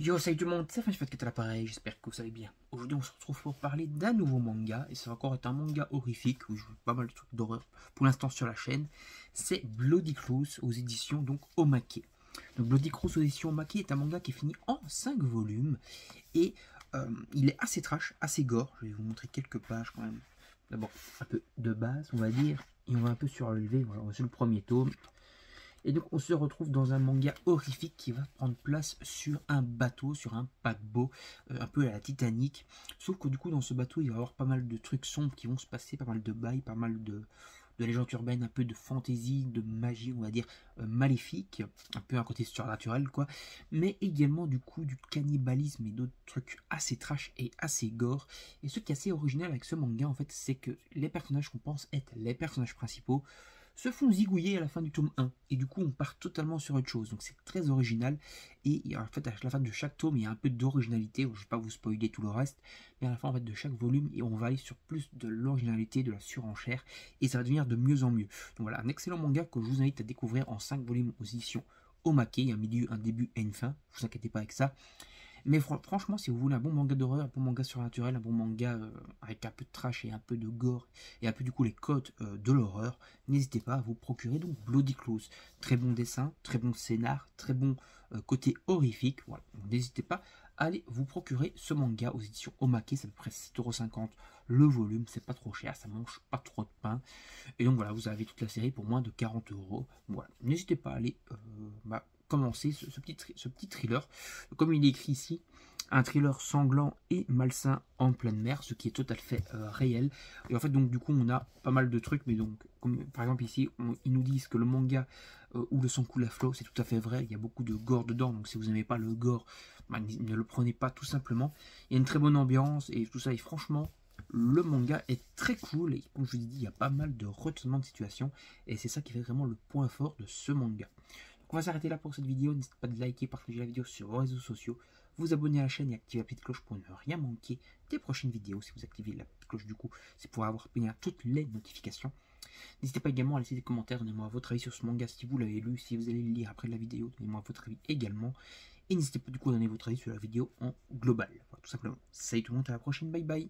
Yo, salut tout le monde, c'est French à l'appareil, j'espère que vous allez bien. Aujourd'hui, on se retrouve pour parler d'un nouveau manga, et ça va encore être un manga horrifique, où je joue pas mal de trucs d'horreur pour l'instant sur la chaîne. C'est Bloody Cruise aux éditions donc Omake. Donc Bloody Cruise aux éditions Omake est un manga qui est fini en 5 volumes, et il est assez trash, assez gore. Je vais vous montrer quelques pages quand même. D'abord, un peu de base, on va dire, et on va un peu surlever, voilà, c'est le premier tome. Et donc on se retrouve dans un manga horrifique qui va prendre place sur un bateau, sur un paquebot, un peu à la Titanic. Sauf que du coup dans ce bateau il va y avoir pas mal de trucs sombres qui vont se passer, pas mal de bails, pas mal de légendes urbaines, un peu de fantaisie, de magie on va dire maléfique, un peu un côté surnaturel quoi. Mais également du coup du cannibalisme et d'autres trucs assez trash et assez gore. Et ce qui est assez original avec ce manga en fait c'est que les personnages qu'on pense être les personnages principaux se font zigouiller à la fin du tome 1. Et du coup, on part totalement sur autre chose. Donc c'est très original. Et en fait, à la fin de chaque tome, il y a un peu d'originalité. Je ne vais pas vous spoiler tout le reste. Mais à la fin en fait, de chaque volume, on va aller sur plus de l'originalité, de la surenchère. Et ça va devenir de mieux en mieux. Donc voilà, un excellent manga que je vous invite à découvrir en 5 volumes aux éditions Omake. Il y a un milieu, un début et une fin. Ne vous inquiétez pas avec ça. Mais franchement, si vous voulez un bon manga d'horreur, un bon manga surnaturel, un bon manga avec un peu de trash et un peu de gore, et un peu du coup les codes de l'horreur, n'hésitez pas à vous procurer donc Bloody Close. Très bon dessin, très bon scénar, très bon côté horrifique. Voilà. N'hésitez pas à aller vous procurer ce manga aux éditions Omake, c'est à peu près 7,50€ le volume, c'est pas trop cher, ça mange pas trop de pain. Et donc voilà, vous avez toute la série pour moins de 40€. Voilà. N'hésitez pas à aller commencer ce petit thriller. Comme il est écrit ici, un thriller sanglant et malsain en pleine mer, ce qui est tout à fait réel. Et en fait, donc du coup, on a pas mal de trucs, mais donc, comme par exemple ici, ils nous disent que le manga où le sang coule à flot, c'est tout à fait vrai. Il y a beaucoup de gore dedans, donc si vous n'aimez pas le gore, bah, ne le prenez pas tout simplement. Il y a une très bonne ambiance et tout ça, et franchement, le manga est très cool. Et comme je vous ai dit, il y a pas mal de retournements de situation, et c'est ça qui fait vraiment le point fort de ce manga. On va s'arrêter là pour cette vidéo. N'hésitez pas de liker, partager la vidéo sur vos réseaux sociaux, vous abonner à la chaîne et activer la petite cloche pour ne rien manquer des prochaines vidéos. Si vous activez la petite cloche du coup, c'est pour avoir bien toutes les notifications. N'hésitez pas également à laisser des commentaires, donnez-moi votre avis sur ce manga si vous l'avez lu, si vous allez le lire après la vidéo, donnez-moi votre avis également. Et n'hésitez pas du coup à donner votre avis sur la vidéo en global, voilà, tout simplement. Salut tout le monde, à la prochaine, bye bye.